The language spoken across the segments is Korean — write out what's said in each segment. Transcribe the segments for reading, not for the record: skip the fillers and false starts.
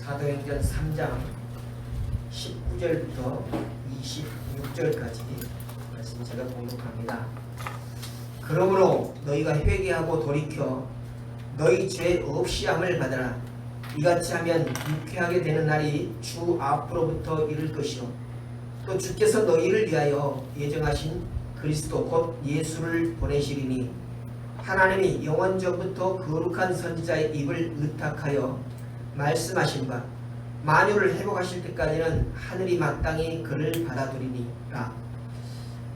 사도행전 3장 19절부터 26절까지 말씀 제가 봉독합니다. 그러므로 너희가 회개하고 돌이켜 너희 죄 없이 함을 받아라. 이같이 하면 유쾌하게 되는 날이 주 앞으로부터 이를 것이요 또 주께서 너희를 위하여 예정하신 그리스도 곧 예수를 보내시리니 하나님이 영원전부터 거룩한 선지자의 입을 의탁하여 말씀하신 바 만유를 회복하실 때까지는 하늘이 마땅히 그를 받아들이니라.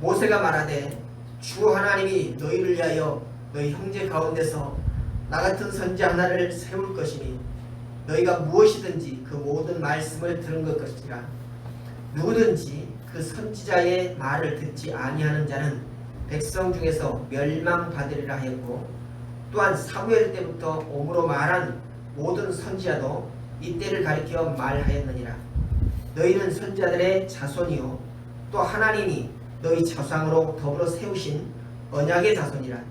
모세가 말하되 주 하나님이 너희를 위하여 너희 형제 가운데서 나 같은 선지자 하나를 세울 것이니 너희가 무엇이든지 그 모든 말씀을 들은 것 것이라. 누구든지 그 선지자의 말을 듣지 아니하는 자는 백성 중에서 멸망받으리라 하였고, 또한 사무엘 때부터 옴으로 말한 모든 선지자도 이때를 가리켜 말하였느니라. 너희는 선지자들의 자손이요 또 하나님이 너희 자상으로 더불어 세우신 언약의 자손이라.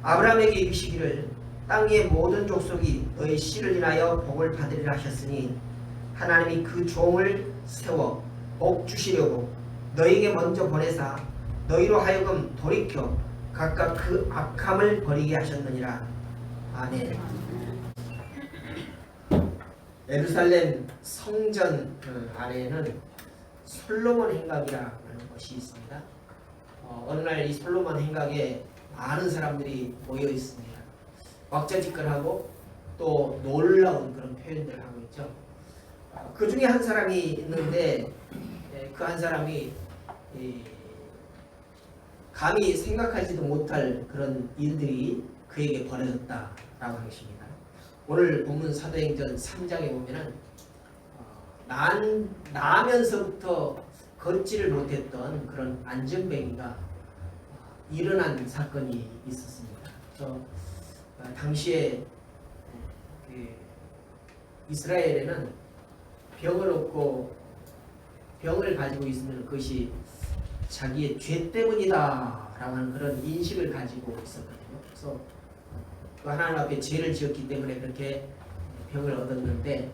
아브라함에게 이르시기를 땅 위의 모든 족속이 너희 씨를 인하여 복을 받으리라 하셨으니 하나님이 그 종을 세워 복 주시려고 너희에게 먼저 보내사 너희로 하여금 돌이켜 각각 그 악함을 버리게 하셨느니라. 아멘. 예루살렘 성전 안에는 솔로몬 행각이라는 것이 있습니다. 어느 날 이 솔로몬 행각에 많은 사람들이 모여 있습니다. 왁자지껄하고 또 놀라운 그런 표현들을 하고 있죠. 그 중에 한 사람이 있는데 그 한 사람이 감히 생각하지도 못할 그런 일들이 그에게 벌어졌다라고 하는 것입니다. 오늘 본문 사도행전 3장에 보면은 나면서부터 걷지를 못했던 그런 안전뱅이가 일어난 사건이 있었습니다. 당시에 이스라엘에는 병을 얻고 병을 가지고 있으면 그것이 자기의 죄 때문이다 라고 하는 그런 인식을 가지고 있었거든요. 그래서 그 하나님 앞에 죄를 지었기 때문에 그렇게 병을 얻었는데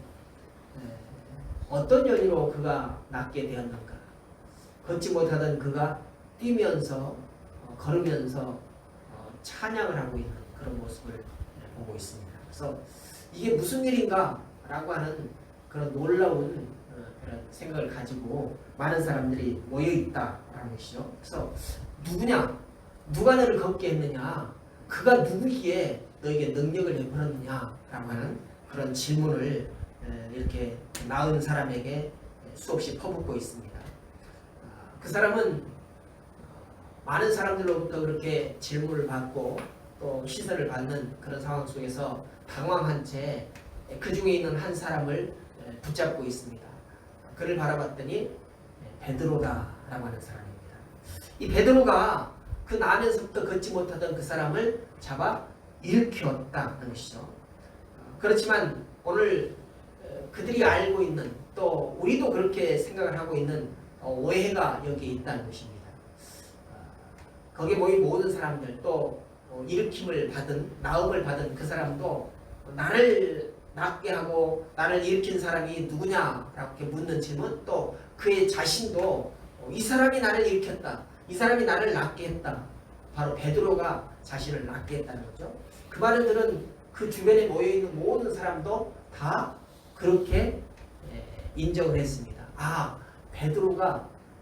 어떤 연유로 그가 낫게 되었는가. 걷지 못하던 그가 뛰면서 걸으면서 찬양을 하고 있는 그런 모습을 보고 있습니다. 그래서 이게 무슨 일인가 라고 하는 그런 놀라운 그런 생각을 가지고 많은 사람들이 모여 있다라는 것이죠. 그래서 누구냐? 누가 너를 걷게 했느냐? 그가 누구기에 너에게 능력을 베풀었느냐라고 하는 그런 질문을 이렇게 나은 사람에게 수없이 퍼붓고 있습니다. 그 사람은 많은 사람들로부터 그렇게 질문을 받고 또 시선을 받는 그런 상황 속에서 당황한 채 그 중에 있는 한 사람을 붙잡고 있습니다. 그를 바라봤더니 베드로다라고 하는 사람입니다. 이 베드로가 그 나면서부터 걷지 못하던 그 사람을 잡아 일으켰다는 것이죠. 그렇지만 오늘 그들이 알고 있는 또 우리도 그렇게 생각을 하고 있는 오해가 여기에 있다는 것입니다. 거기에 모인 모든 사람들 또 일으킴을 받은 나음을 받은 그 사람도 나를 낫게 하고 나를 일으킨 사람이 누구냐라고 이렇게 묻는 질문, 또 그의 자신도 이 사람이 나를 일으켰다, 이 사람이 나를 낫게 했다, 바로 베드로가 자신을 낫게 했다는 거죠. 그 말을 들은 그 주변에 모여있는 모든 사람도 다 그렇게 인정을 했습니다.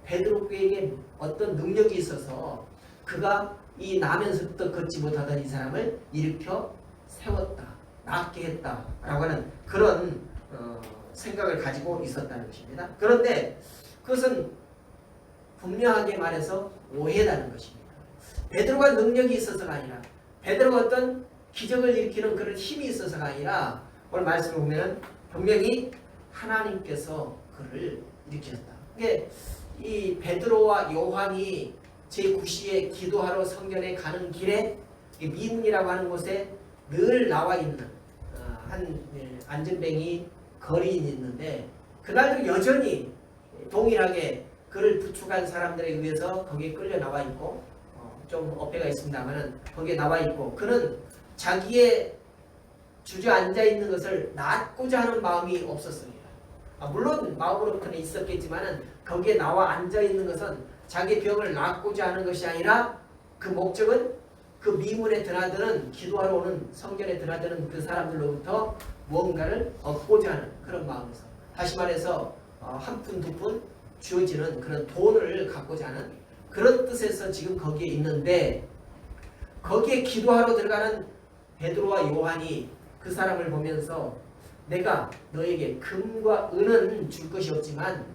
베드로에게 어떤 능력이 있어서 그가 이 나면서부터 걷지 못하던 이 사람을 일으켜 세웠다, 낫게 했다라고 하는 그런 생각을 가지고 있었다는 것입니다. 그런데 그것은 분명하게 말해서 오해라는 것입니다. 베드로가 능력이 있어서가 아니라 베드로가 어떤 기적을 일으키는 그런 힘이 있어서가 아니라 오늘 말씀을 보면 분명히 하나님께서 그를 일으켰다. 이게 이 베드로와 요한이 제9시에 기도하러 성전에 가는 길에 미문이라고 하는 곳에 늘 나와 있는 한 안전뱅이 거리인이 있는데 그날도 여전히 동일하게 그를 부축한 사람들에 의해서 거기에 끌려 나와 있고 좀 어폐가 있습니다만은 거기에 나와 있고 그는 자기의 주저앉아 있는 것을 낫고자 하는 마음이 없었습니다. 물론 마음으로는 있었겠지만은 거기에 나와 앉아 있는 것은 자기 병을 낫고자 하는 것이 아니라 그 목적은 그 미문에 드나드는 기도하러 오는 성전에 드나드는 그 사람들로부터 무언가를 얻고자 하는 그런 마음에서, 다시 말해서 한 푼 두 푼 주어지는 그런 돈을 갖고자 하는 그런 뜻에서 지금 거기에 있는데, 거기에 기도하러 들어가는 베드로와 요한이 그 사람을 보면서 내가 너에게 금과 은은 줄 것이 없지만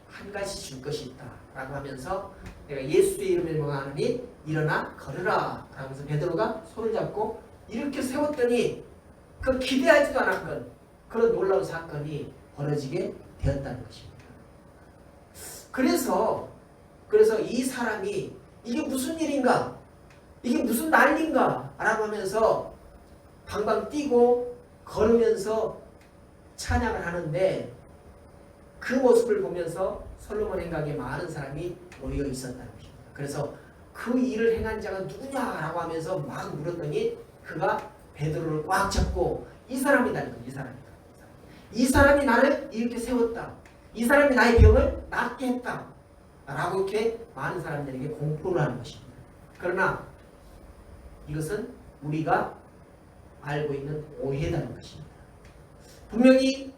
한 가지 줄 것이 있다 라고 하면서 내가 예수의 이름을 명하노니 일어나 걸으라 라면서 베드로가 손을 잡고 이렇게 세웠더니 그 기대하지도 않았건 그런 놀라운 사건이 벌어지게 되었다는 것입니다. 그래서 이 사람이 이게 무슨 일인가, 이게 무슨 난리인가 라고 하면서 방방 뛰고 걸으면서 찬양을 하는데, 그 모습을 보면서 솔로몬 행각에 많은 사람이 모여 있었다는 것입니다. 그래서 그 일을 행한 자가 누구냐라고 하면서 막 물었더니 그가 베드로를 꽉 잡고 이 사람이다는 거예요. 이 사람이다. 이 사람이 나를 이렇게 세웠다. 이 사람이 나의 병을 낫게 했다. 라고 이렇게 많은 사람들에게 공포를 하는 것입니다. 그러나 이것은 우리가 알고 있는 오해라는 것입니다. 분명히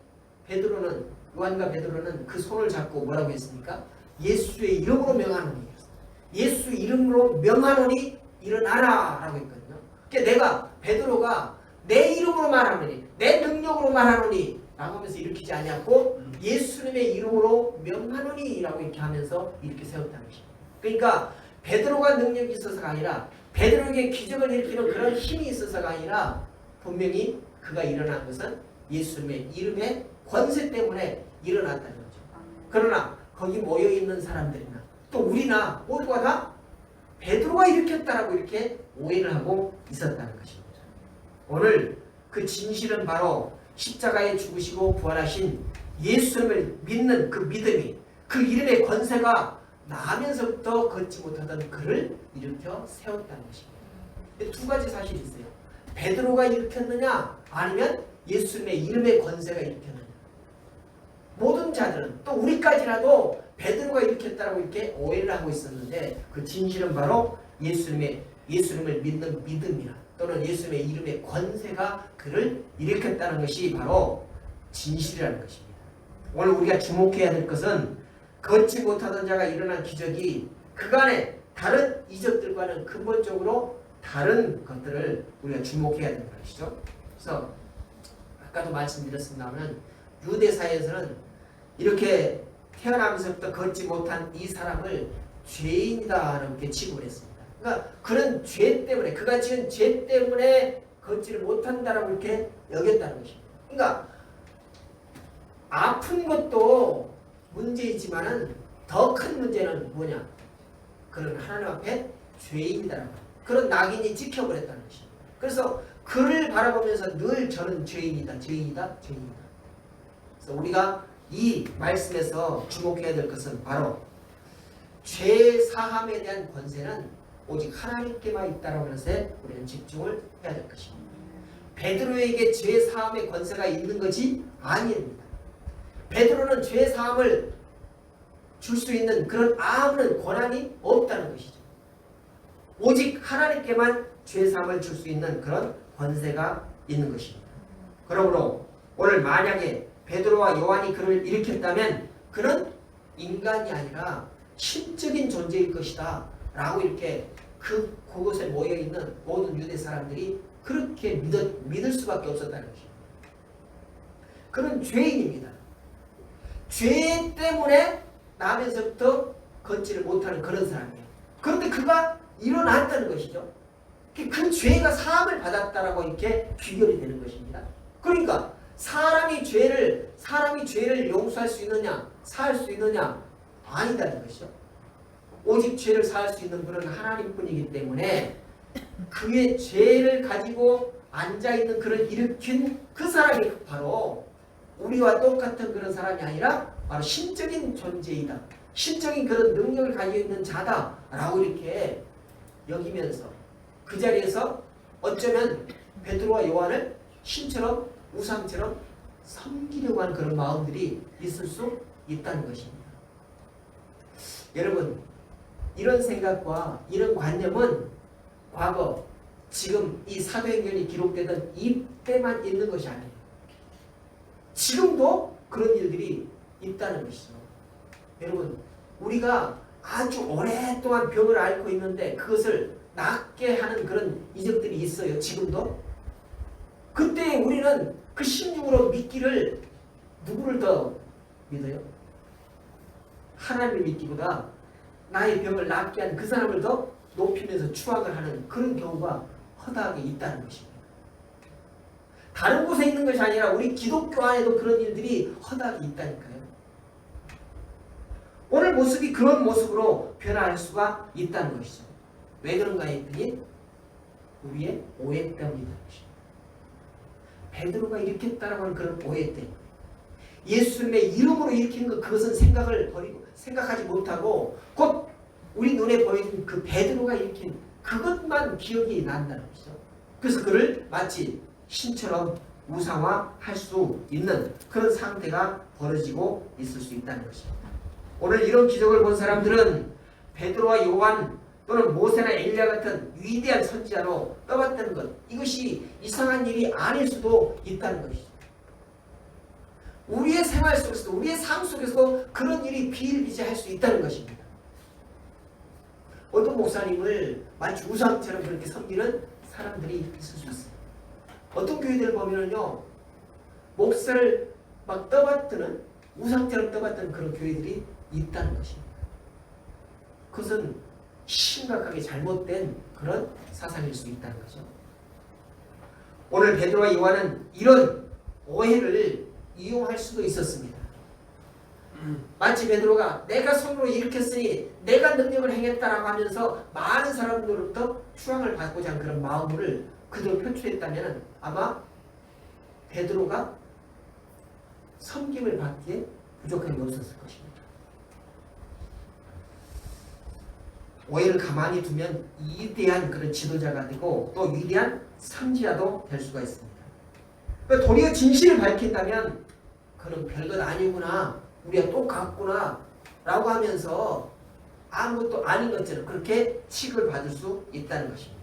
요한과 베드로는 그 손을 잡고 뭐라고 했습니까? 예수의 이름으로 명하노니, 예수 이름으로 명하노니 일어나라 라고 했거든요. 그러니까 내가 베드로가 내 이름으로 말하노니, 내 능력으로 말하노니 라고 하면서 일으키지 아니었고 예수님의 이름으로 명하노니 라고 이렇게 하면서 이렇게 세웠다는 것입니다. 그러니까 베드로가 능력이 있어서가 아니라, 베드로에게 기적을 일으키는 그런 힘이 있어서가 아니라, 분명히 그가 일어난 것은 예수님의 이름의 권세 때문에 일어났다는 거죠. 그러나 거기 모여있는 사람들이나 또 우리나 모두가 다 베드로가 일으켰다라고 이렇게 오해를 하고 있었다는 것입니다. 오늘 그 진실은 바로 십자가에 죽으시고 부활하신 예수님을 믿는 그 믿음이, 그 이름의 권세가 나면서부터 걷지 못하던 그를 일으켜 세웠다는 것입니다. 두 가지 사실이 있어요. 베드로가 일으켰느냐 아니면 예수님의 이름의 권세가 일으켰느냐. 모든 자들은 또 우리까지라도 베드로가 일으켰다라고 이렇게 오해를 하고 있었는데, 그 진실은 바로 예수님을 믿는 믿음이나 또는 예수님의 이름의 권세가 그를 일으켰다는 것이 바로 진실이라는 것입니다. 오늘 우리가 주목해야 될 것은 걷지 못하던 자가 일어난 기적이 그간의 다른 이적들과는 근본적으로 다른 것들을 우리가 주목해야 되는 것이죠. 그래서 아까도 말씀드렸습니다만 유대사에서는 이렇게 태어나면서부터 걷지 못한 이 사람을 죄인이다 이렇게 취급을 했습니다. 그러니까 그런 죄 때문에, 그가 지은 죄 때문에 걷지를 못한다라고 이렇게 여겼다는 것입니다. 그러니까 아픈 것도 문제이지만은 더 큰 문제는 뭐냐? 그런 하나님 앞에 죄인이다라고, 그런 낙인이 찍혀버렸다는 것입니다. 그래서 그를 바라보면서 늘 저는 죄인이다. 그래서 우리가 이 말씀에서 주목해야 될 것은 바로 죄 사함에 대한 권세는 오직 하나님께만 있다라고 하는 것에 우리는 집중을 해야 될 것입니다. 베드로에게 죄 사함의 권세가 있는 것이 아닙니다. 베드로는 죄 사함을 줄 수 있는 그런 아무런 권한이 없다는 것이죠. 오직 하나님께만 죄 사함을 줄 수 있는 그런 권세가 있는 것입니다. 그러므로 오늘 만약에 베드로와 요한이 그를 일으켰다면 그는 인간이 아니라 신적인 존재일 것이다 라고 이렇게 그곳에 모여있는 모든 유대 사람들이 그렇게 믿을 수밖에 없었다는 것입니다. 그는 죄인입니다. 죄 때문에 나면서부터 걷지를 못하는 그런 사람이에요. 그런데 그가 일어났다는 것이죠. 그 죄가 사함을 받았다라고 이렇게 귀결이 되는 것입니다. 그러니까 사람이 죄를 용서할 수 있느냐, 사할 수 있느냐, 아니다는 것이죠. 오직 죄를 사할 수 있는 분은 하나님뿐이기 때문에 그의 죄를 가지고 앉아있는 그를 일으킨 그 사람이 바로 우리와 똑같은 그런 사람이 아니라 바로 신적인 존재이다, 신적인 그런 능력을 가지고 있는 자다라고 이렇게 여기면서 그 자리에서 어쩌면 베드로와 요한을 신처럼 우상처럼 섬기려고 하는 그런 마음들이 있을 수 있다는 것입니다. 여러분, 이런 생각과 이런 관념은 과거, 지금 이 사도행전이 기록되던 이때만 있는 것이 아니에요. 지금도 그런 일들이 있다는 것이죠. 여러분, 우리가 아주 오랫동안 병을 앓고 있는데 그것을 낫게 하는 그런 이적들이 있어요. 지금도. 그때 우리는 그 심중으로 믿기를 누구를 더 믿어요? 하나님을 믿기보다 나의 병을 낫게 한 그 사람을 더 높이면서 추앙을 하는 그런 경우가 허다하게 있다는 것입니다. 다른 곳에 있는 것이 아니라 우리 기독교 안에도 그런 일들이 허다하게 있다니까요. 오늘 모습이 그런 모습으로 변화할 수가 있다는 것이죠. 왜 그런가 했더니 우리의 오해 때문이라는 것입니다. 베드로가 일으켰다라고 하는 그런 오해 때문에 예수님의 이름으로 일으키는 것, 그것은 생각을 버리고 생각하지 못하고 곧 우리 눈에 보이는 그 베드로가 일으킨 그것만 기억이 난다는 것이죠. 그래서 그를 마치 신처럼 우상화할 수 있는 그런 상태가 벌어지고 있을 수 있다는 것입니다. 오늘 이런 기적을 본 사람들은 베드로와 요한 또는 모세나 엘리야 같은 위대한 선지자로 떠받드는 것, 이것이 이상한 일이 아닐 수도 있다는 것이죠. 우리의 생활 속에서도, 우리의 삶 속에서도 그런 일이 비일비재할 수 있다는 것입니다. 어떤 목사님을 마치 우상처럼 그렇게 섬기는 사람들이 있을 수 있어요. 어떤 교회들을 보면은요, 목사를 막 떠받드는, 우상처럼 떠받드는 그런 교회들이 있다는 것입니다. 그것은 심각하게 잘못된 그런 사상일 수 있다는 거죠. 오늘 베드로와 요한은 이런 오해를 이용할 수도 있었습니다. 마치 베드로가 내가 손으로 일으켰으니 내가 능력을 행했다라고 하면서 많은 사람들로부터 추앙을 받고자 하는 그런 마음을 그대로 표출했다면 아마 베드로가 섬김을 받기에 부족한 게 없었을 것입니다. 오해를 가만히 두면 위대한 그런 지도자가 되고 또 위대한 선지자도 될 수가 있습니다. 그러니까 도리어 진실을 밝힌다면 그는 별것 아니구나, 우리가 똑같구나 라고 하면서 아무것도 아닌 것처럼 그렇게 취급을 받을 수 있다는 것입니다.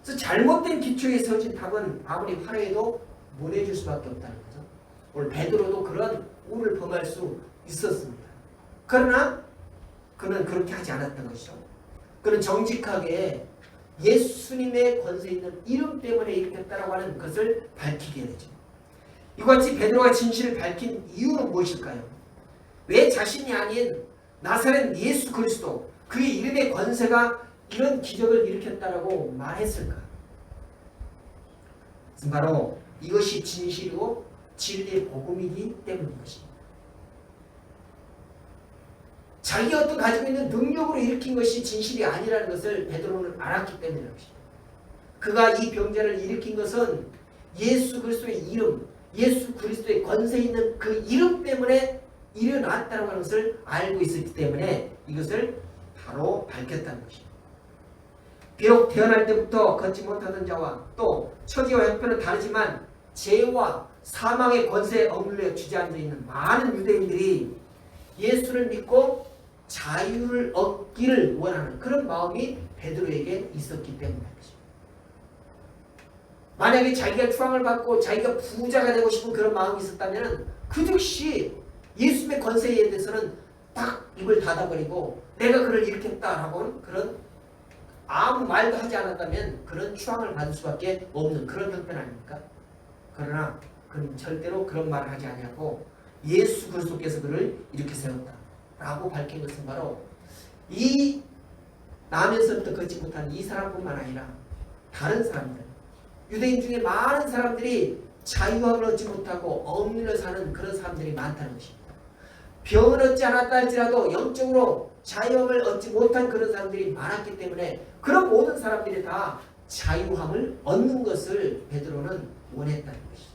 그래서 잘못된 기초에 세워진 탑은 아무리 화려해도 무너질 수밖에 없다는 거죠. 오늘 베드로도 그런 우를 범할 수 있었습니다. 그러나 그는 그렇게 하지 않았던 것이죠. 그는 정직하게 예수님의 권세 있는 이름 때문에 일으켰다라고 하는 것을 밝히게 되죠. 이와 같이 베드로가 진실을 밝힌 이유는 무엇일까요? 왜 자신이 아닌 나사렛 예수 그리스도, 그의 이름의 권세가 이런 기적을 일으켰다라고 말했을까? 바로 이것이 진실이고 진리의 복음이기 때문인 것입니다. 자기가 어떤 가지고 있는 능력으로 일으킨 것이 진실이 아니라는 것을 베드로는 알았기 때문인 것입니다. 그가 이 병자를 일으킨 것은 예수 그리스도의 이름, 예수 그리스도의 권세 있는 그 이름 때문에 일어났다는 것을 알고 있었기 때문에 이것을 바로 밝혔다는 것입니다. 비록 태어날 때부터 걷지 못하던 자와 또 처지와 형편은 다르지만 죄와 사망의 권세에 억눌려 주저앉아 있는 많은 유대인들이 예수를 믿고 자유를 얻기를 원하는 그런 마음이 베드로에게 있었기 때문입니다. 만약에 자기가 추앙을 받고 자기가 부자가 되고 싶은 그런 마음이 있었다면 그 즉시 예수님의 권세에 대해서는 딱 입을 닫아버리고 내가 그를 일으켰다라고 그런 아무 말도 하지 않았다면 그런 추앙을 받을 수밖에 없는 그런 형편 아닙니까? 그러나 그는 절대로 그런 말을 하지 아니하고 예수 그리스도께서 그를 이렇게 세웠다라고 밝힌 것은 바로 이 나면서부터 걷지 못한 이 사람뿐만 아니라 다른 사람들, 유대인 중에 많은 사람들이 자유함을 얻지 못하고 억눌려 사는 그런 사람들이 많다는 것입니다. 병을 얻지 않았다 할지라도 영적으로 자유함을 얻지 못한 그런 사람들이 많았기 때문에 그런 모든 사람들이 다 자유함을 얻는 것을 베드로는 원했다는 것이죠.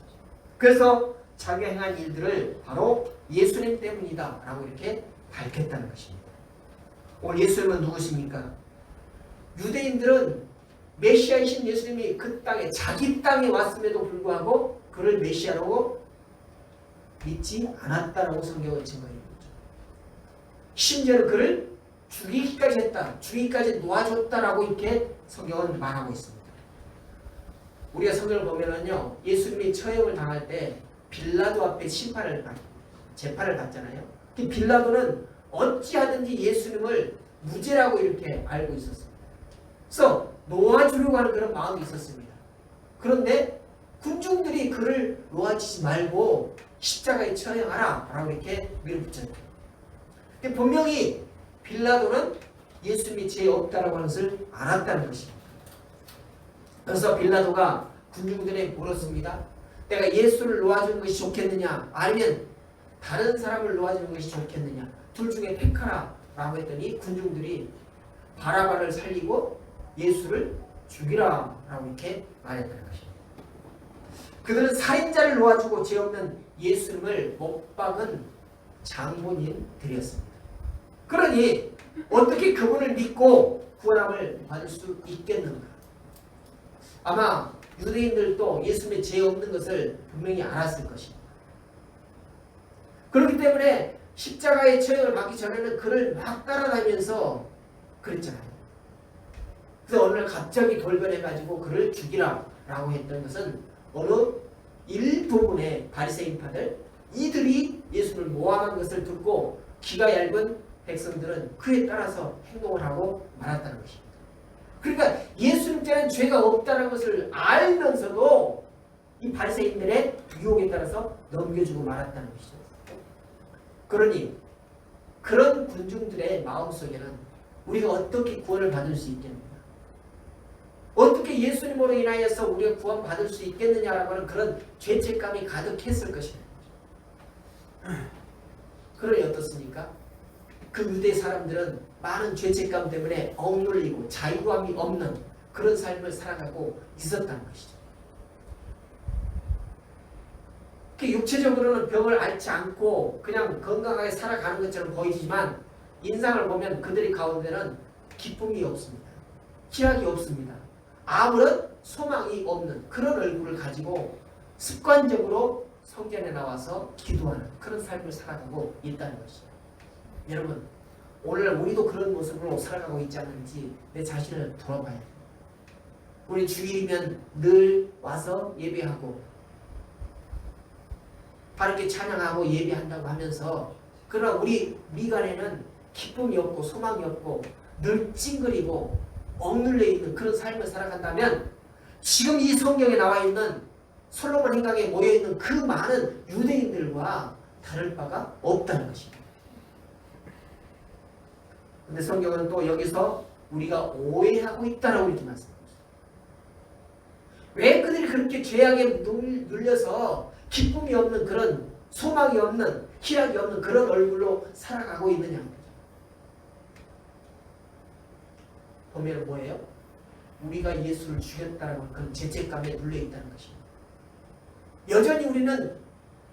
그래서 자기가 행한 일들을 바로 예수님 때문이다 라고 이렇게 밝혔다는 것입니다. 오늘 예수님은 누구십니까? 유대인들은 메시아이신 예수님이 그 땅에 자기 땅에 왔음에도 불구하고 그를 메시아라고 믿지 않았다라고 성경은 증거해 있죠. 심지어는 그를 죽이기까지 했다. 죽이기까지 놓아줬다라고 이렇게 성경은 말하고 있습니다. 우리가 성경을 보면은요, 예수님이 처형을 당할 때 빌라도 앞에 재판을 받잖아요. 빌라도는 어찌하든지 예수님을 무죄라고 이렇게 알고 있었습니다. 그래서 놓아주려고 하는 그런 마음이 있었습니다. 그런데 군중들이 그를 놓아주지 말고 십자가에 처형하라 라고 이렇게 밀어붙였죠. 분명히 빌라도는 예수님이 죄 없다라고 하는 것을 알았다는 것입니다. 그래서 빌라도가 군중들에게 물었습니다. 내가 예수를 놓아주는 것이 좋겠느냐 아니면 다른 사람을 놓아주는 것이 좋겠느냐, 둘 중에 택하라 라고 했더니 군중들이 바라바를 살리고 예수를 죽이라 라고 이렇게 말했다는 것입니다. 그들은 살인자를 놓아주고 죄 없는 예수님을 못 박은 장본인들이었습니다. 그러니 어떻게 그분을 믿고 구원함을 받을 수 있겠는가? 아마 유대인들도 예수님의 죄 없는 것을 분명히 알았을 것입니다. 그렇기 때문에 십자가의 처형을 받기 전에는 그를 막 따라다니면서 그랬잖아요. 그래서 어느 날 갑자기 돌변해가지고 그를 죽이라 라고 했던 것은 어느 일부분의 바리새인파들, 이들이 예수를 모함한 것을 듣고 귀가 얇은 백성들은 그에 따라서 행동을 하고 말았다는 것입니다. 그러니까 예수님께는 죄가 없다는 것을 알면서도 이 바리새인들의 유혹에 따라서 넘겨주고 말았다는 것이죠. 그러니 그런 군중들의 마음속에는 우리가 어떻게 구원을 받을 수 있겠느냐, 어떻게 예수님으로 인하여서 우리가 구원받을 수 있겠느냐라고 하는 그런 죄책감이 가득했을 것입니다. 그러니 어떻습니까? 그 유대 사람들은 많은 죄책감 때문에 억눌리고 자유함이 없는 그런 삶을 살아가고 있었다는 것이죠. 육체적으로는 병을 앓지 않고 그냥 건강하게 살아가는 것처럼 보이지만 인상을 보면 그들의 가운데는 기쁨이 없습니다. 희락이 없습니다. 아무런 소망이 없는 그런 얼굴을 가지고 습관적으로 성전에 나와서 기도하는 그런 삶을 살아가고 있다는 것이죠. 여러분, 오늘 우리도 그런 모습으로 살아가고 있지 않는지 내 자신을 돌아봐야 돼요. 우리 주일이면 늘 와서 예배하고 바르게 찬양하고 예배한다고 하면서 그러나 우리 미간에는 기쁨이 없고 소망이 없고 늘 찡그리고 억눌려 있는 그런 삶을 살아간다면 지금 이 성경에 나와 있는 솔로몬 행각에 모여있는 그 많은 유대인들과 다를 바가 없다는 것입니다. 그런데 성경은 또 여기서 우리가 오해하고 있다라고 이렇게 말씀합니다. 왜 그들이 그렇게 죄악에 눌려서 기쁨이 없는 그런 소망이 없는 희락이 없는 그런 얼굴로 살아가고 있느냐. 보면 뭐예요? 우리가 예수를 죽였다는 그런 죄책감에 눌려있다는 것입니다. 여전히 우리는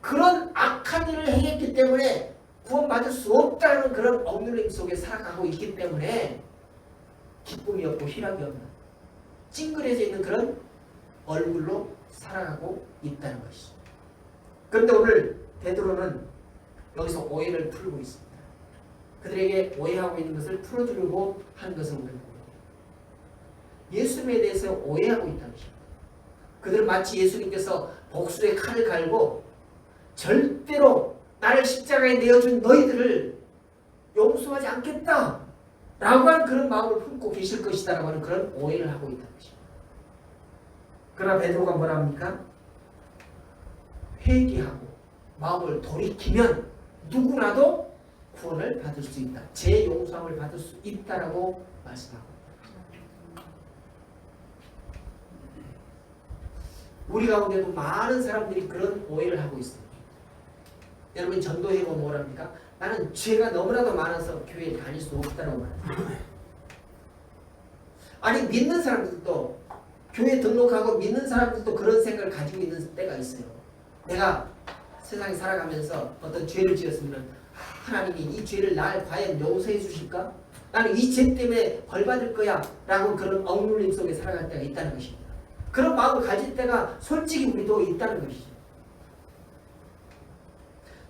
그런 악한 일을 행했기 때문에 구원받을 수 없다는 그런 억눌림 속에 살아가고 있기 때문에 기쁨이 없고 희락이 없는 찡그려져 있는 그런 얼굴로 살아가고 있다는 것이죠. 그런데 오늘 베드로는 여기서 오해를 풀고 있습니다. 그들에게 오해하고 있는 것을 풀어주려고 한 것을 우리는 봅니다. 예수님에 대해서 오해하고 있다는 것입니다. 그들은 마치 예수님께서 복수의 칼을 갈고 절대로 나를 십자가에 내어준 너희들을 용서하지 않겠다 라고 하는 그런 마음을 품고 계실 것이다 라고 하는 그런 오해를 하고 있다는 것입니다. 그러나 베드로가 뭐라 합니까? 회개하고 마음을 돌이키면 누구라도 구원을 받을 수 있다. 제 용서함을 받을 수 있다라고 말씀하고 우리 가운데도 많은 사람들이 그런 오해를 하고 있습니다. 여러분 전도해보면 뭐랍니까? 나는 죄가 너무나도 많아서 교회에 다닐 수 없다라고 말합니다. 아니 믿는 사람들도 교회 등록하고 믿는 사람들도 그런 생각을 가지고 있는 때가 있어요. 내가 세상에 살아가면서 어떤 죄를 지었으면 하나님이 이 죄를 날 과연 용서해 주실까? 나는 이 죄 때문에 벌 받을 거야 라고 그런 억눌림 속에 살아갈 때가 있다는 것입니다. 그런 마음을 가질 때가 솔직히 우리도 있다는 것이죠.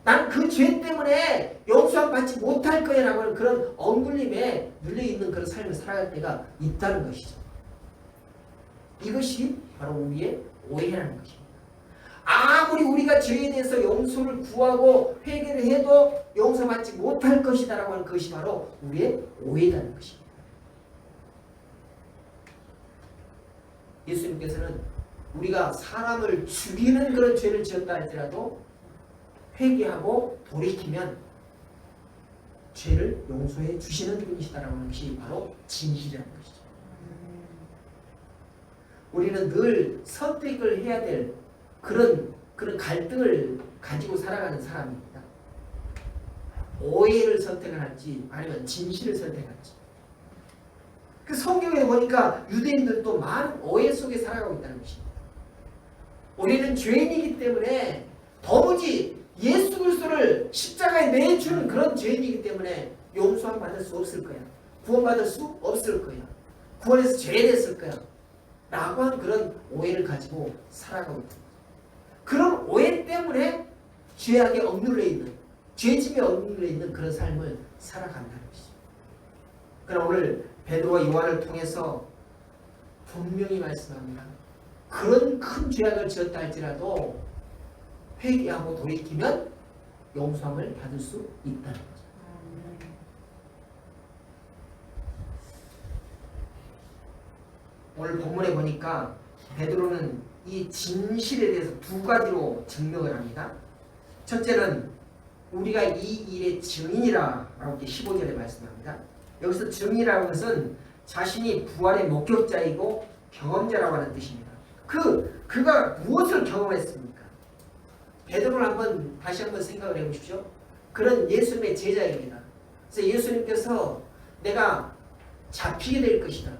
난 그 죄 때문에 용서함 받지 못할 거야 라고 하는 그런 억눌림에 눌려있는 그런 삶을 살아갈 때가 있다는 것이죠. 이것이 바로 우리의 오해라는 것입니다. 아무리 우리가 죄에 대해서 용서를 구하고 회개를 해도 용서받지 못할 것이다 라고 하는 것이 바로 우리의 오해라는 것입니다. 예수님께서는 우리가 사람을 죽이는 그런 죄를 지었다 할지라도 회개하고 돌이키면 죄를 용서해 주시는 분이시다라고 하는 것이 바로 진실이라는 것이죠. 우리는 늘 선택을 해야 될 그런 갈등을 가지고 살아가는 사람입니다. 오해를 선택을 할지 아니면 진실을 선택할지. 그 성경에 보니까 유대인들도 많은 오해 속에 살아가고 있다는 것입니다. 우리는 죄인이기 때문에 도무지 예수 그리스도를 십자가에 내주는 그런 죄인이기 때문에 용서함 받을 수 없을 거야. 구원받을 수 없을 거야. 구원에서 죄됐을 거야. 라고 하는 그런 오해를 가지고 살아가고 있다. 그런 오해 때문에 죄악에 억눌려 있는, 죄짐에 억눌려 있는 그런 삶을 살아간다는 것이죠. 그럼 오늘 베드로와 요한을 통해서 분명히 말씀합니다. 그런 큰 죄악을 지었다 할지라도 회개하고 돌이키면 용서함을 받을 수 있다는 거죠. 오늘 본문에 보니까 베드로는 이 진실에 대해서 두 가지로 증명을 합니다. 첫째는 우리가 이 일의 증인이라고 이렇게 15절에 말씀합니다. 여기서 증인이라고 하는 것은 자신이 부활의 목격자이고 경험자라고 하는 뜻입니다. 그가 무엇을 경험했습니까? 베드로를 다시 한번 생각을 해보십시오. 그런 예수님의 제자입니다. 그래서 예수님께서 내가 잡히게 될 것이다.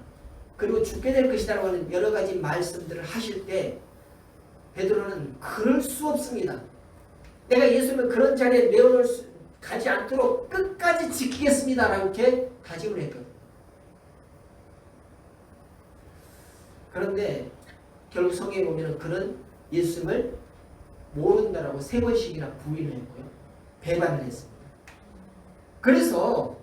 그리고 죽게 될 것이다라고 하는 여러 가지 말씀들을 하실 때 베드로는 그럴 수 없습니다. 내가 예수님을 그런 자리에 가지 않도록 끝까지 지키겠습니다. 라고 이렇게 다짐을 했거든요. 그런데 결국 성경에 보면 그는 예수님을 모른다라고 3번씩이나 부인을 했고요. 배반을 했습니다. 그래서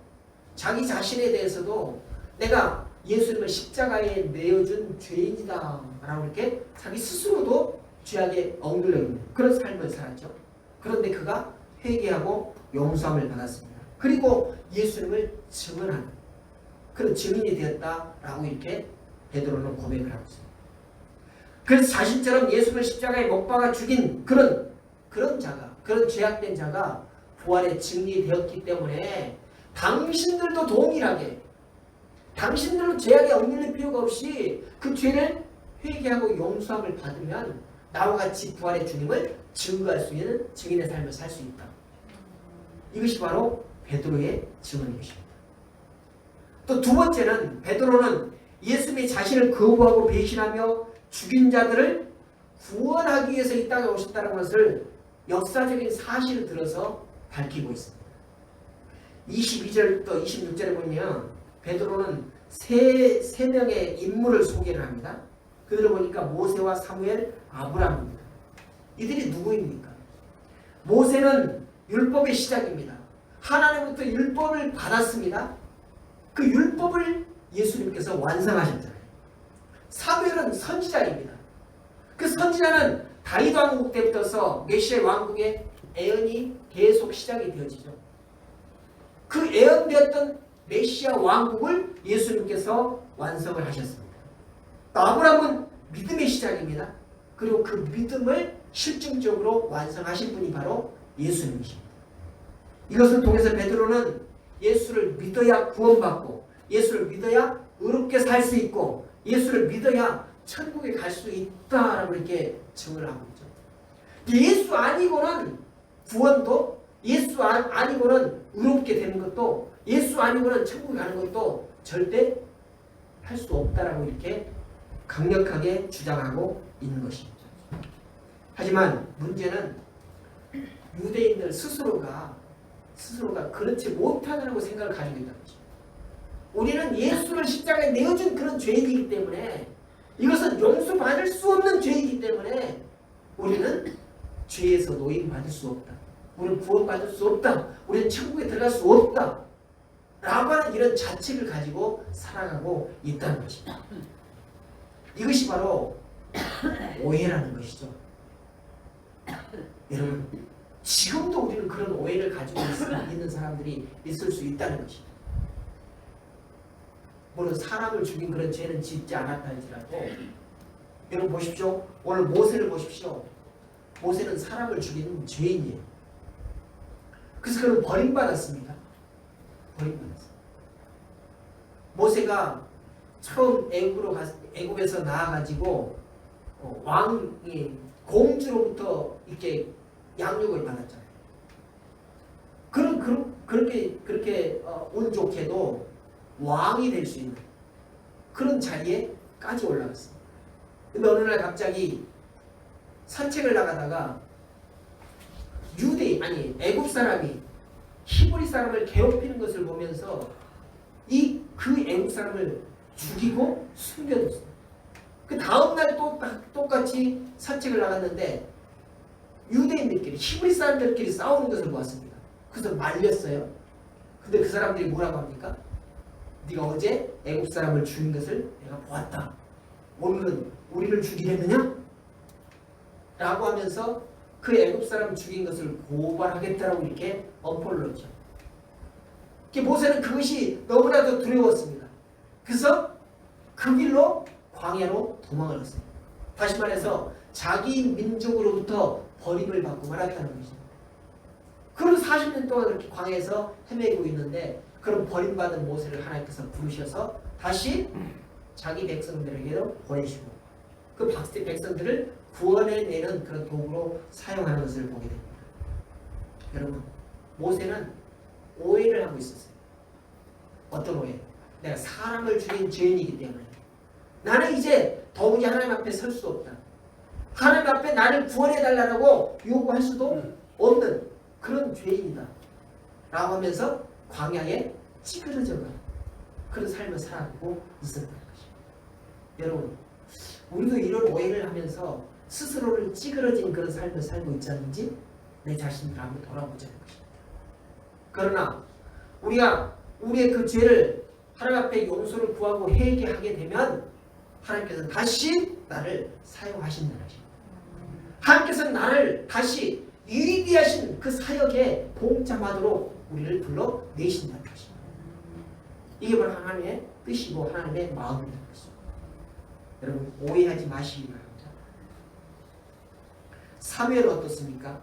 자기 자신에 대해서도 내가 예수님을 십자가에 내어준 죄인이다 라고 이렇게 자기 스스로도 죄악에 억눌려 있는 그런 삶을 살았죠. 그런데 그가 회개하고 용서함을 받았습니다. 그리고 예수님을 증언하는 그런 증인이 되었다라고 이렇게 베드로는 고백을 하고 있습니다. 그래서 자신처럼 예수를 십자가에 못 박아 죽인 그런 자가, 그런 죄악된 자가 부활의 증인이 되었기 때문에 당신들도 동일하게 당신들은 죄악에 억눌릴 필요가 없이 그 죄를 회개하고 용서함을 받으면 나와 같이 부활의 주님을 증거할 수 있는 증인의 삶을 살 수 있다. 이것이 바로 베드로의 증언인 것입니다. 또 두 번째는 베드로는 예수님이 자신을 거부하고 배신하며 죽인 자들을 구원하기 위해서 이 땅에 오셨다는 것을 역사적인 사실을 들어서 밝히고 있습니다. 22절부터 26절에 보면 베드로는 세 명의 인물을 소개를 합니다. 그들을 보니까 모세와 사무엘, 아브라함입니다. 이들이 누구입니까? 모세는 율법의 시작입니다. 하나님부터 율법을 받았습니다. 그 율법을 예수님께서 완성하셨잖아요. 사무엘은 선지자입니다. 그 선지자는 다윗 왕국 때부터서 메시아 왕국의 애언이 계속 시작이 되어지죠. 그 애언되었던 메시아 왕국을 예수님께서 완성을 하셨습니다. 또 아브라함은 믿음의 시작입니다. 그리고 그 믿음을 실증적으로 완성하신 분이 바로 예수님이십니다. 이것을 통해서 베드로는 예수를 믿어야 구원받고 예수를 믿어야 의롭게 살 수 있고 예수를 믿어야 천국에 갈 수 있다라고 이렇게 증언을 하고 있죠. 예수 아니고는 구원도 예수 아니고는 의롭게 되는 것도 예수 아니고는 천국에 가는 것도 절대 할 수 없다라고 이렇게 강력하게 주장하고 있는 것입니다. 하지만 문제는 유대인들 스스로가 그렇지 못하다고 생각을 가지고 있다는 것입니다. 우리는 예수를 십자가에 내어준 그런 죄인이기 때문에 이것은 용서받을 수 없는 죄이기 때문에 우리는 죄에서 노임받을 수 없다. 우리는 구원받을 수 없다. 우리는 천국에 들어갈 수 없다. 라고 하는 이런 자책을 가지고 살아가고 있다는 것입니다. 이것이 바로 오해라는 것이죠. 여러분, 지금도 우리는 그런 오해를 가지고 있는 사람들이 있을 수 있다는 것입니다. 물론 사람을 죽인 그런 죄는 짓지 않았다 할지라도 여러분 보십시오. 오늘 모세를 보십시오. 모세는 사람을 죽이는 죄인이에요. 그래서 그는 버림받았습니다. 버림받았어요. 모세가 처음 애굽에서 나와가지고 왕이 공주로부터 이렇게 양육을 받았잖아요. 그렇게 운 좋게도 왕이 될 수 있는 그런 자리에까지 올라갔습니다. 근데 어느 날 갑자기 산책을 나가다가 애굽 사람이 히브리 사람을 괴롭히는 것을 보면서 그 애굽 사람을 죽이고 숨겨뒀어요. 그 다음날 또 똑같이 산책을 나갔는데 유대인들끼리 히브리 사람들끼리 싸우는 것을 보았습니다. 그래서 말렸어요. 근데 그 사람들이 뭐라고 합니까? 네가 어제 애굽 사람을 죽인 것을 내가 보았다. 오늘은 우리를 죽이려느냐? 라고 하면서 그 애굽 사람 죽인 것을 고발하겠다라고 이렇게 엄포를 넣죠. 모세는 그것이 너무나도 두려웠습니다. 그래서 그 길로 광야로 도망을 했어요. 다시 말해서 자기 민족으로부터 버림을 받고 말았다는 것입니다. 그런 40년 동안 그렇게 광야에서 헤매고 있는데 그런 버림받은 모세를 하나님께서 부르셔서 다시 자기 백성들에게로 보내시고 그 백성들을 구원해내는 그런 도구로 사용하는 것을 보게 됩니다. 여러분, 모세는 오해를 하고 있었어요. 어떤 오해? 내가 사람을 죽인 죄인이기 때문에 나는 이제 더욱이 하나님 앞에 설 수 없다. 하나님 앞에 나를 구원해달라고 요구할 수도 없는 그런 죄인이다. 라고 하면서 광야에 찌그러져가 그런 삶을 살아가고 있었다는 것입니다. 여러분, 우리도 이런 오해를 하면서 스스로를 찌그러진 그런 삶을 살고 있지 않는지 내 자신을 한번 돌아보자는 것입니다. 그러나 우리가 우리의 그 죄를 하나님 앞에 용서를 구하고 회개하게 되면 하나님께서는 다시 나를 사용하신다는 것입니다. 하나님께서는 나를 다시 위대하신 그 사역에 동참하도록 우리를 불러내신다는 것입니다. 이게 바로 하나님의 뜻이고 하나님의 마음이라는 것입니다. 여러분, 오해하지 마시기 바랍니다. 사무엘은 어떻습니까?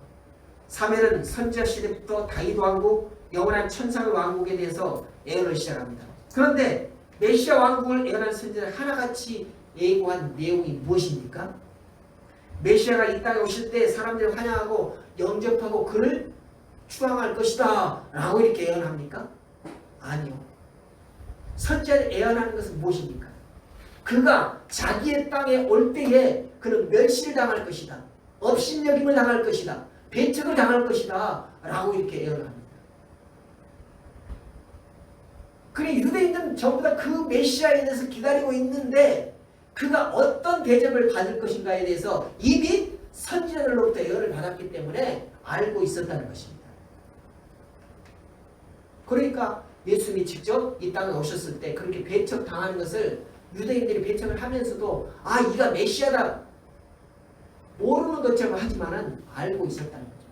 사무엘은 선지자 시대부터 다윗 왕국, 영원한 천상의 왕국에 대해서 예언을 시작합니다. 그런데 메시아 왕국을 예언한 선지자를 하나같이 예고한 내용이 무엇입니까? 메시아가 이 땅에 오실 때 사람들을 환영하고 영접하고 그를 추앙할 것이다 라고 이렇게 예언합니까? 아니요. 선지자를 예언하는 것은 무엇입니까? 그가 자기의 땅에 올 때에 그는 멸시를 당할 것이다. 업신여김을 당할 것이다. 배척을 당할 것이다 라고 이렇게 예언을 합니다. 그래, 유대인들은 전부 다 그 메시아에 대해서 기다리고 있는데 그가 어떤 대접을 받을 것인가에 대해서 이미 선지자들로부터 예언을 받았기 때문에 알고 있었다는 것입니다. 그러니까 예수님이 직접 이 땅에 오셨을 때 그렇게 배척당하는 것을 유대인들이 배척을 하면서도 이가 메시아다 모르는 것처럼 하지만은 알고 있었다는 거죠.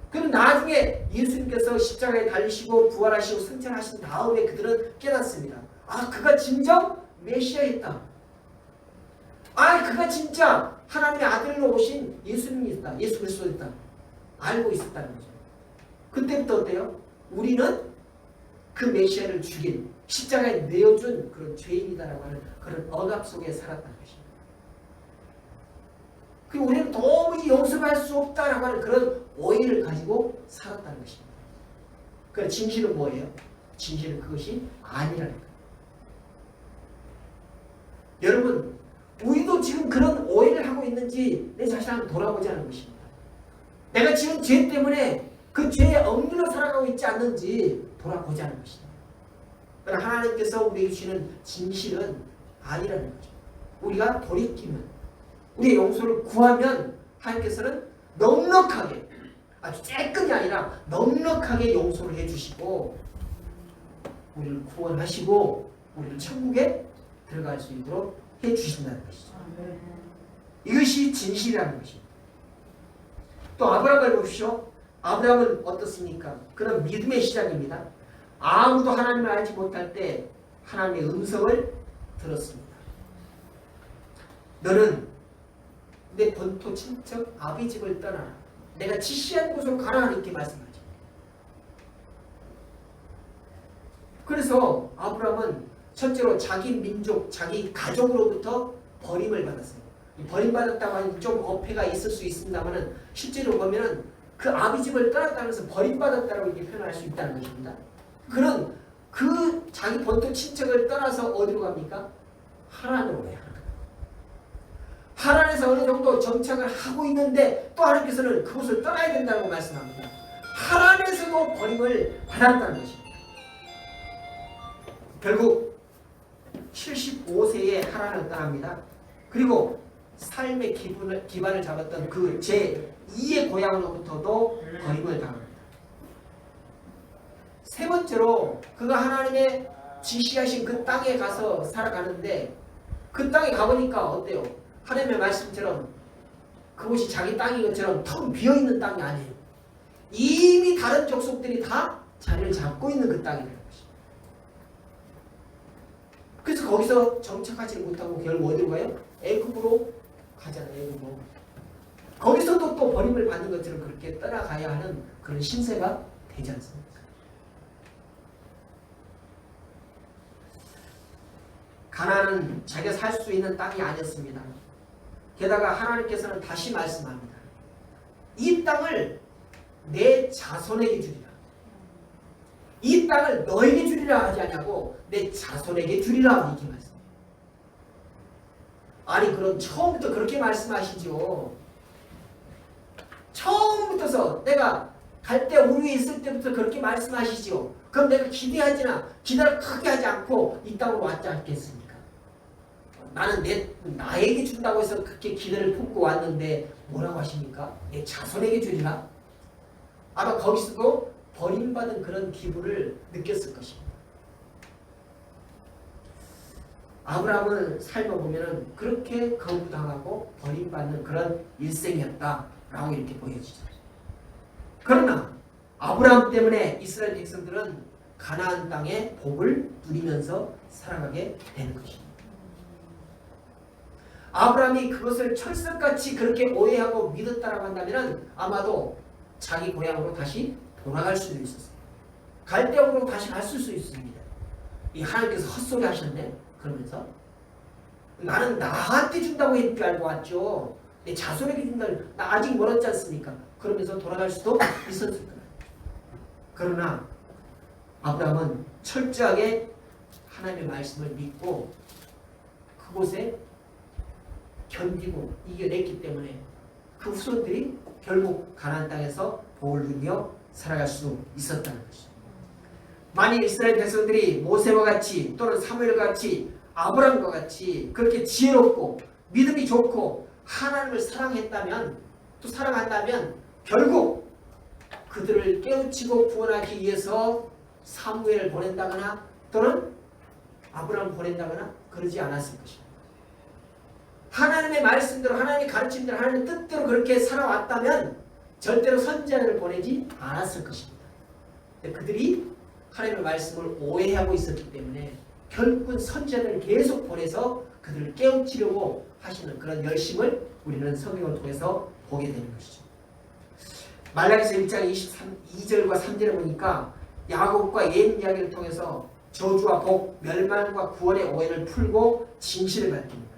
그럼 나중에 예수님께서 십자가에 달리시고 부활하시고 승천하신 다음에 그들은 깨닫습니다. 그가 진정 메시아였다. 그가 진짜 하나님의 아들로 오신 예수님이었다. 예수 그리스도였다. 알고 있었다는 거죠. 그때부터 어때요? 우리는 그 메시아를 죽인 십자가에 내어준 그런 죄인이다라고 하는 그런 억압 속에 살았다는 것입니다. 그리고 우리는 도무지 용서할 수 없다라고 하는 그런 오해를 가지고 살았다는 것입니다. 그 진실은 뭐예요? 진실은 그것이 아니라는 거예요. 여러분, 우리도 지금 그런 오해를 하고 있는지 내 자신 한번 돌아보자는 것입니다. 내가 지금 죄 때문에 그 죄에 얽매여 살아가고 있지 않는지 돌아보자는 것입니다. 그러나 하나님께서 우리에게 주시는 진실은 아니라는 거죠. 우리가 돌이키면, 우리의 용서를 구하면 하나님께서는 넉넉하게, 아주 쬐끔이 아니라 넉넉하게 용서를 해주시고 우리를 구원하시고 우리를 천국에 들어갈 수 있도록 해주신다는 것이죠. 이것이 진실이라는 것입니다. 또 아브라함을 보십시오. 아브라함은 어떻습니까? 그는 믿음의 시작입니다. 아무도 하나님을 알지 못할 때 하나님의 음성을 들었습니다. 너는 내 본토 친척 아비 집을 떠나라. 내가 지시한 곳으로 가라. 이렇게 말씀하죠. 그래서 아브라함은 첫째로 자기 민족, 자기 가족으로부터 버림을 받았어요. 버림받았다고 하니 좀 어폐가 있을 수 있습니다만 실제로 보면 그 아비 집을 떠났다면서 버림받았다고 이렇게 표현할 수 있다는 것입니다. 그는 그 자기 본토 친척을 떠나서 어디로 갑니까? 하란으로 가요. 하란에서 어느 정도 정착을 하고 있는데 또 하나님께서는 그곳을 떠나야 된다고 말씀합니다. 하란에서도 버림을 받았다는 것입니다. 결국 75세에 하란을 떠납니다. 그리고 삶의 기반을 잡았던 그 제2의 고향으로부터도 버림을 당합니다. 세 번째로 그가 하나님의 지시하신 그 땅에 가서 살아가는데 그 땅에 가보니까 어때요? 하나님의 말씀처럼 그곳이 자기 땅인 것처럼 텅 비어있는 땅이 아니에요. 이미 다른 족속들이 다 자리를 잡고 있는 그 땅이라는 것입니다. 그래서 거기서 정착하지 못하고 결국 어디로 가요? 애굽으로 가잖아요. 애굽으로. 거기서도 또 버림을 받는 것처럼 그렇게 떠나가야 하는 그런 신세가 되지 않습니까? 가나안은 자기가 살 수 있는 땅이 아니었습니다. 게다가 하나님께서는 다시 말씀합니다. 이 땅을 내 자손에게 주리라. 이 땅을 너에게 주리라 하지 않냐고 내 자손에게 주리라 이렇게 말씀해요. 아니 그럼 처음부터 그렇게 말씀하시죠. 처음부터서 내가 갈대 우루에 있을 때부터 그렇게 말씀하시죠. 그럼 내가 기대하지나 기대를 크게 하지 않고 이 땅으로 왔지 않겠습니까? 나는 나에게 준다고 해서 그렇게 기대를 품고 왔는데 뭐라고 하십니까? 내 자손에게 주리라? 아마 거기서도 버림받은 그런 기분을 느꼈을 것입니다. 아브라함을 살펴보면 그렇게 거부당하고 버림받는 그런 일생이었다라고 이렇게 보여지죠. 그러나 아브라함 때문에 이스라엘 백성들은 가나안 땅의 복을 누리면서 살아가게 되는 것입니다. 아브라함이 그것을 철석같이 그렇게 오해하고 믿었다라고 한다면 아마도 자기 고향으로 다시 돌아갈 수도 있었어요. 갈대옥으로 다시 갔을 수 있습니다. 이 하나님께서 헛소리 하셨네. 그러면서 나는 나한테 준다고 했을 줄 알고 왔죠. 내 자손에게 준다는 나 아직 멀었지 않습니까? 그러면서 돌아갈 수도 있었을 거예요. 그러나 아브라함은 철저하게 하나님의 말씀을 믿고 그곳에 견디고 이겨냈기 때문에 그 후손들이 결국 가나안 땅에서 복을 누리며 살아갈 수 있었다는 것이죠. 만일 이스라엘 백성들이 모세와 같이 또는 사무엘과 같이 아브라함과 같이 그렇게 지혜롭고 믿음이 좋고 하나님을 사랑했다면 또 사랑한다면 결국 그들을 깨우치고 구원하기 위해서 사무엘을 보낸다거나 또는 아브라함을 보낸다거나 그러지 않았을 것입니다. 하나님의 말씀대로 하나님의 가르침대로 하나님의 뜻대로 그렇게 살아왔다면 절대로 선지자들을 보내지 않았을 것입니다. 그들이 하나님의 말씀을 오해하고 있었기 때문에 결국은 선지자들을 계속 보내서 그들을 깨우치려고 하시는 그런 열심을 우리는 성경을 통해서 보게 되는 것이죠. 말라기서 1장 22절과 3절에 보니까 야곱과 옛 이야기를 통해서 저주와 복, 멸망과 구원의 오해를 풀고 진실을 밝힙니다.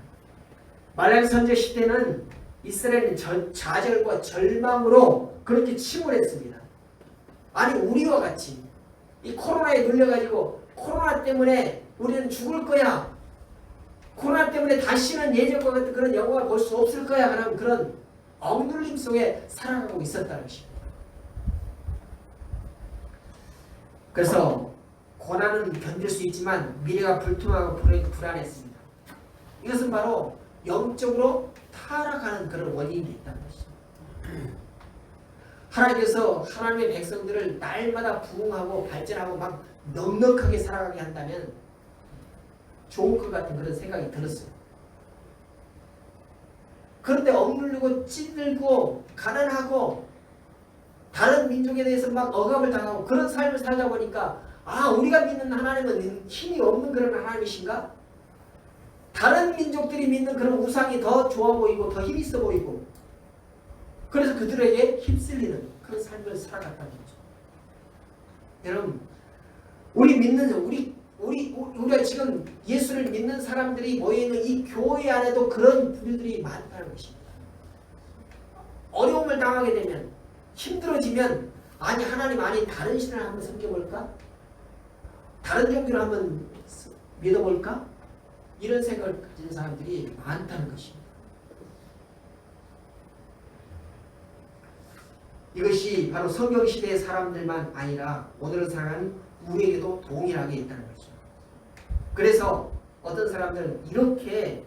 말라기 선지자 시대는 이스라엘은 좌절과 절망으로 그렇게 침울했습니다. 아니 우리와 같이 이 코로나에 눌려가지고 코로나 때문에 우리는 죽을 거야. 코로나 때문에 다시는 예전과 같은 그런 영화를 볼 수 없을 거야 하는 그런 억눌림 속에 살아가고 있었다는 것입니다. 그래서 고난은 견딜 수 있지만 미래가 불투명하고 불안했습니다. 이것은 바로 영적으로 타락하는 그런 원인이 있다는 것이죠. 하나님께서 하나님의 백성들을 날마다 부흥하고 발전하고 막 넉넉하게 살아가게 한다면 좋을 것 같은 그런 생각이 들었어요. 그런데 억눌리고 찌들고 가난하고 다른 민족에 대해서 막 억압을 당하고 그런 삶을 살다 보니까 우리가 믿는 하나님은 힘이 없는 그런 하나님이신가? 다른 민족들이 믿는 그런 우상이 더 좋아 보이고 더 힘 있어 보이고 그래서 그들에게 휩쓸리는 그런 삶을 살아갔다는 거죠. 여러분, 우리가 지금 예수를 믿는 사람들이 모여있는 이 교회 안에도 그런 부류들이 많다는 것입니다. 어려움을 당하게 되면 힘들어지면 하나님 아닌 다른 신을 한번 섬겨볼까? 다른 종교를 한번 믿어볼까? 이런 생각을 가진 사람들이 많다는 것입니다. 이것이 바로 성경시대의 사람들만 아니라 오늘을 살아가는 우리에게도 동일하게 있다는 거죠. 그래서 어떤 사람들은 이렇게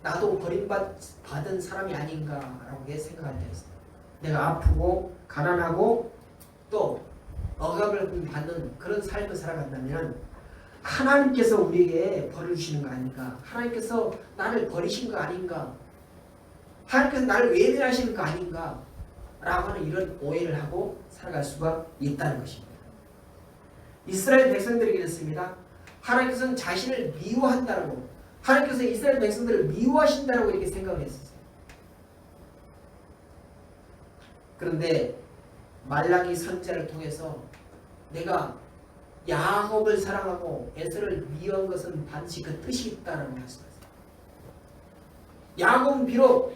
나도 버림받은 사람이 아닌가라고 생각할 때가 있어요. 내가 아프고 가난하고 또 억압을 받는 그런 삶을 살아간다면 하나님께서 우리에게 벌을 주시는 거 아닌가? 하나님께서 나를 버리신 거 아닌가? 하나님께서 나를 외면하시는 거 아닌가? 라고 하는 이런 오해를 하고 살아갈 수가 있다는 것입니다. 이스라엘 백성들에게 그랬습니다. 하나님께서는 자신을 미워한다고, 하나님께서 이스라엘 백성들을 미워하신다고 이렇게 생각을 했었어요. 그런데 말라기 선지자를 통해서 내가 야곱을 사랑하고 에서를 미워한 것은 반드시 그 뜻이 있다라고 말씀하세요. 야곱은 비록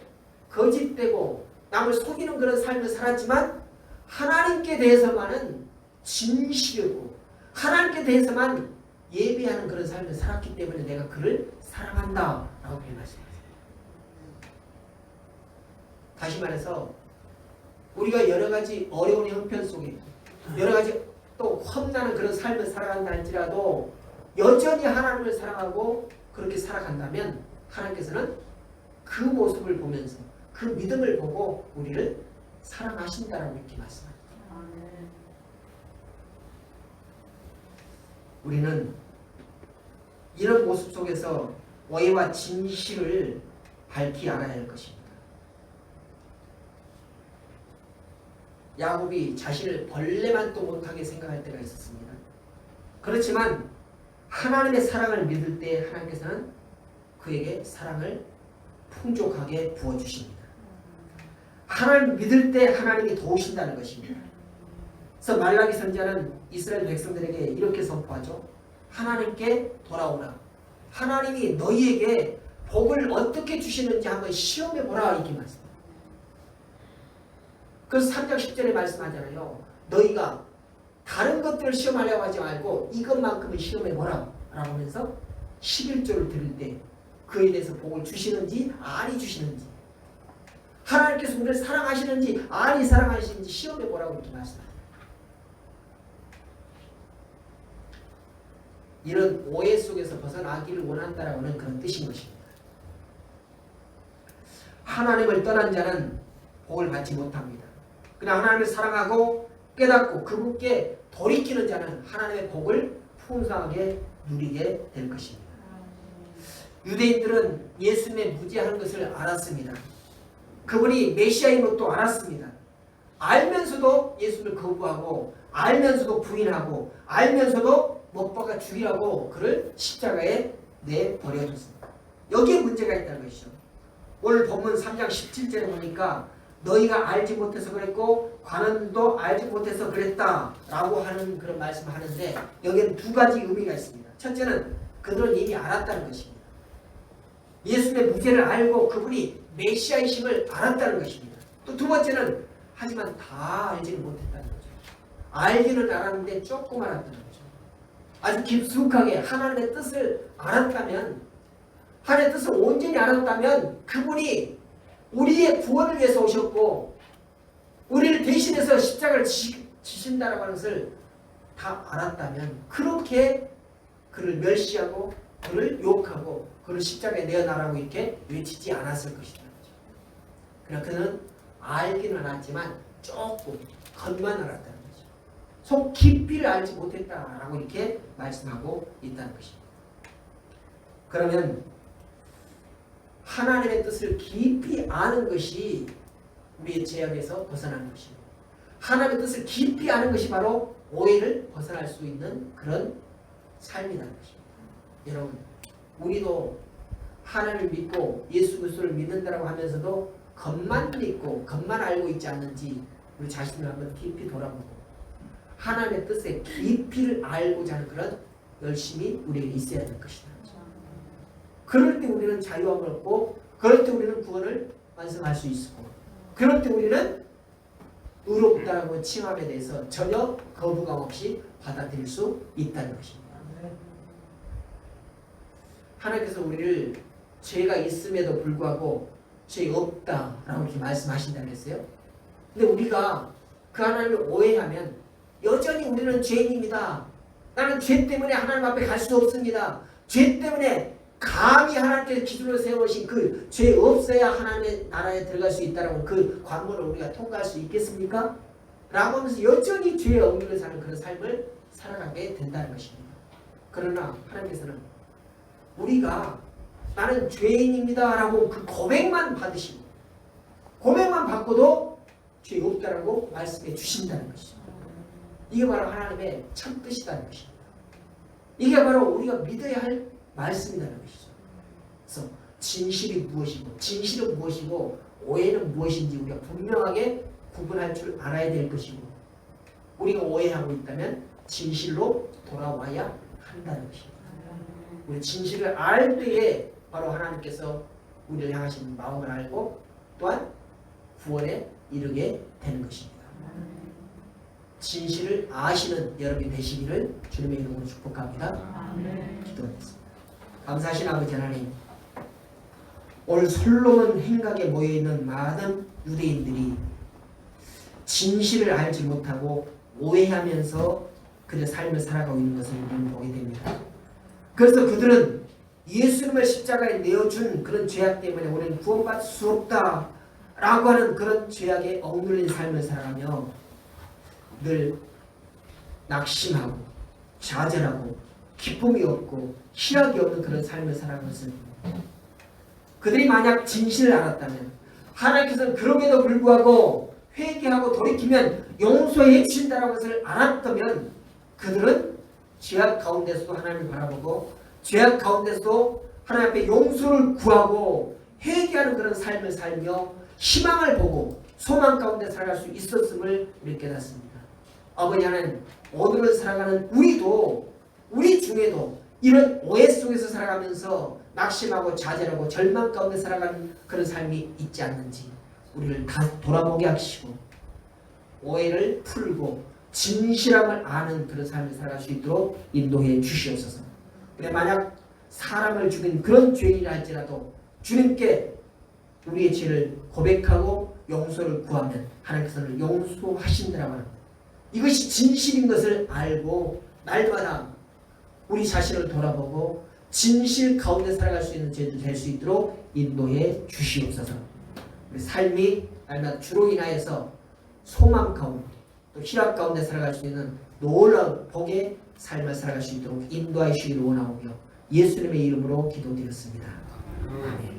거짓되고 남을 속이는 그런 삶을 살았지만 하나님께 대해서만은 진실이고 하나님께 대해서만 예배하는 그런 삶을 살았기 때문에 내가 그를 사랑한다 라고 말씀하세요. 다시 말해서 우리가 여러 가지 어려운 형편 속에 여러 가지 또 험난한 그런 삶을 살아간다 할지라도 여전히 하나님을 사랑하고 그렇게 살아간다면 하나님께서는 그 모습을 보면서 그 믿음을 보고 우리를 사랑하신다라고 이렇게 말씀합니다. 우리는 이런 모습 속에서 오해와 진실을 밝히 알아야 할 것입니다. 야곱이 자신을 벌레만도 못하게 생각할 때가 있었습니다. 그렇지만 하나님의 사랑을 믿을 때 하나님께서는 그에게 사랑을 풍족하게 부어주십니다. 하나님 믿을 때 하나님이 도우신다는 것입니다. 그래서 말라기 선지자는 이스라엘 백성들에게 이렇게 선포하죠. 하나님께 돌아오라. 하나님이 너희에게 복을 어떻게 주시는지 한번 시험해보라 이렇게 말씀합니다. 그래서 3장 10절에 말씀하잖아요. 너희가 다른 것들을 시험하려고 하지 말고 이것만큼은 시험해보라 라고 하면서 11조를 들을 때 그에 대해서 복을 주시는지 아니 주시는지 하나님께서 우리를 사랑하시는지 아니 사랑하시는지 시험해보라고 이렇게 말씀합니다. 이런 오해 속에서 벗어나기를 원한다라는 그런 뜻인 것입니다. 하나님을 떠난 자는 복을 받지 못합니다. 그냥 하나님을 사랑하고 깨닫고 그분께 돌이키는 자는 하나님의 복을 풍성하게 누리게 될 것입니다. 유대인들은 예수님의 무죄하는 것을 알았습니다. 그분이 메시아인 것도 알았습니다. 알면서도 예수를 거부하고 알면서도 부인하고 알면서도 못 박아 죽이라고 그를 십자가에 내버려뒀습니다. 여기에 문제가 있다는 것이죠. 오늘 본문 3장 17절에 보니까 너희가 알지 못해서 그랬고 관원도 알지 못해서 그랬다라고 하는 그런 말씀을 하는데 여기에는 두 가지 의미가 있습니다. 첫째는 그들은 이미 알았다는 것입니다. 예수님의 무죄를 알고 그분이 메시아이심을 알았다는 것입니다. 또 두 번째는 하지만 다 알지는 못했다는 거죠. 알기는 알았는데 조금 알았다는 거죠. 아주 깊숙하게 하나님의 뜻을 알았다면 하나님의 뜻을 온전히 알았다면 그분이 우리의 구원을 위해서 오셨고 우리를 대신해서 십자가를 지신다라고 하는 것을 다 알았다면 그렇게 그를 멸시하고 그를 욕하고 그를 십자가에 내어놔라고 이렇게 외치지 않았을 것이다. 그러나 그는 알기는 알았지만 조금 겉만 알았다는 거죠. 속 깊이를 알지 못했다라고 이렇게 말씀하고 있다는 것입니다. 그러면 하나님의 뜻을 깊이 아는 것이 우리의 죄악에서 벗어나는 것입니다. 하나님의 뜻을 깊이 아는 것이 바로 오해를 벗어날 수 있는 그런 삶이라는 것입니다. 여러분, 우리도 하나님을 믿고 예수 그리스도를 믿는다고 하면서도 겉만 믿고 겉만 알고 있지 않는지 우리 자신을 한번 깊이 돌아보고 하나님의 뜻의 깊이를 알고자 하는 그런 열심이 우리에게 있어야 될 것이다. 그럴 때 우리는 자유함을 얻고 그럴 때 우리는 구원을 완성할 수 있고 그럴 때 우리는 의롭다고 칭함에 대해서 전혀 거부감 없이 받아들일 수 있다는 것입니다. 하나님께서 우리를 죄가 있음에도 불구하고 죄 없다라고 이렇게 말씀하신다고 했어요. 근데 우리가 그 하나님을 오해하면 여전히 우리는 죄인입니다. 나는 죄 때문에 하나님 앞에 갈 수 없습니다. 죄 때문에 감히 하나님께서 기준으로 세우신 그 죄 없어야 하나님의 나라에 들어갈 수 있다라고 그 관문을 우리가 통과할 수 있겠습니까? 라고 하면서 여전히 죄에 얽매여 사는 그런 삶을 살아가게 된다는 것입니다. 그러나 하나님께서는 우리가 나는 죄인입니다 라고 그 고백만 받으시고 고백만 받고도 죄 없다라고 말씀해 주신다는 것이죠. 이게 바로 하나님의 참 뜻이라는 것입니다. 이게 바로 우리가 믿어야 할 말씀이라는 것이죠. 그래서 진실이 무엇이고 진실은 무엇이고 오해는 무엇인지 우리가 분명하게 구분할 줄 알아야 될 것이고 우리가 오해하고 있다면 진실로 돌아와야 한다는 것입니다. 우리 진실을 알 때에 바로 하나님께서 우리를 향하신 마음을 알고 또한 구원에 이르게 되는 것입니다. 진실을 아시는 여러분이 되시기를 주님의 이름으로 축복합니다. 기도하겠습니다. 감사하신 아버지 하나님, 오늘 솔로몬 행각에 모여있는 많은 유대인들이 진실을 알지 못하고 오해하면서 그들의 삶을 살아가고 있는 것을 우리는 보게 됩니다. 그래서 그들은 예수님을 십자가에 내어준 그런 죄악 때문에 우리는 구원받을 수 없다 라고 하는 그런 죄악에 억눌린 삶을 살아가며 늘 낙심하고 좌절하고 기쁨이 없고 희락이 없는 그런 삶을 살아가는 것을 그들이 만약 진실을 알았다면 하나님께서는 그럼에도 불구하고 회개하고 돌이키면 용서해 주신다는 것을 알았다면 그들은 죄악 가운데서도 하나님을 바라보고 죄악 가운데서도 하나님 앞에 용서를 구하고 회개하는 그런 삶을 살며 희망을 보고 소망 가운데 살아갈 수 있었음을 우리 깨닫습니다. 아버지 하나님, 오늘을 살아가는 우리도 우리 중에도 이런 오해 속에서 살아가면서 낙심하고 좌절하고 절망 가운데 살아가는 그런 삶이 있지 않는지 우리를 다 돌아보게 하시고 오해를 풀고 진실함을 아는 그런 삶을 살아갈 수 있도록 인도해 주시옵소서. 근데 만약 사람을 죽인 그런 죄인이라 할지라도 주님께 우리의 죄를 고백하고 용서를 구하면 하나님께서는 용서하신다라고 합니다. 이것이 진실인 것을 알고 날마다 우리 자신을 돌아보고 진실 가운데 살아갈 수 있는 죄도 될 수 있도록 인도해 주시옵소서. 우리 삶이 날마다 주로 인하여서 소망 가운데 또 희락 가운데 살아갈 수 있는 놀라운 복의 삶을 살아갈 수 있도록 인도하시기를 원하오며 예수님의 이름으로 기도드렸습니다. 아멘.